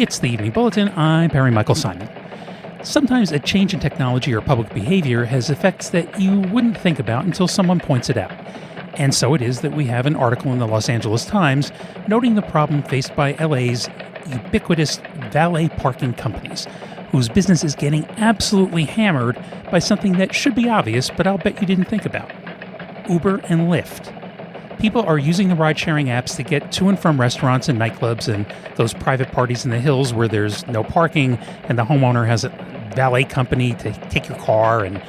It's the Evening Bulletin. I'm Barry Michael Simon. Sometimes a change in technology or public behavior has effects that you wouldn't think about until someone points it out. And so it is that we have an article in the Los Angeles Times noting the problem faced by LA's ubiquitous valet parking companies, whose business is getting absolutely hammered by something that should be obvious, but I'll bet you didn't think about. Uber and Lyft. People are using the ride-sharing apps to get to and from restaurants and nightclubs and those private parties in the hills where there's no parking and the homeowner has a valet company to take your car, and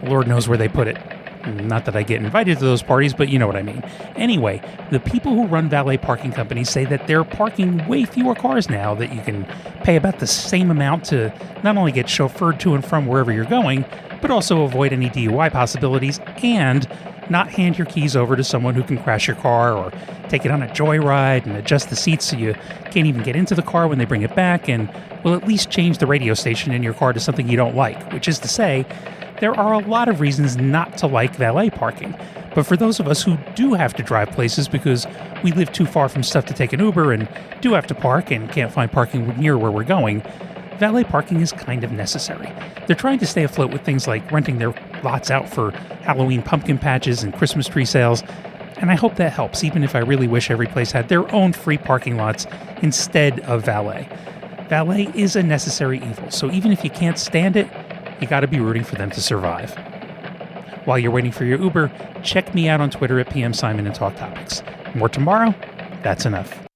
Lord knows where they put it. Not that I get invited to those parties, but you know what I mean. Anyway, the people who run valet parking companies say that they're parking way fewer cars now, that you can pay about the same amount to not only get chauffeured to and from wherever you're going, but also avoid any DUI possibilities and not hand your keys over to someone who can crash your car or take it on a joyride and adjust the seats so you can't even get into the car when they bring it back, and will at least change the radio station in your car to something you don't like, which is to say, there are a lot of reasons not to like valet parking. But for those of us who do have to drive places because we live too far from stuff to take an Uber and do have to park and can't find parking near where we're going, valet parking is kind of necessary. They're trying to stay afloat with things like renting their lots out for Halloween pumpkin patches and Christmas tree sales, and I hope that helps, even if I really wish every place had their own free parking lots instead of valet. Valet is a necessary evil, so even if you can't stand it, you gotta be rooting for them to survive. While you're waiting for your Uber, check me out on Twitter at PM Simon and talk topics. More tomorrow? That's enough.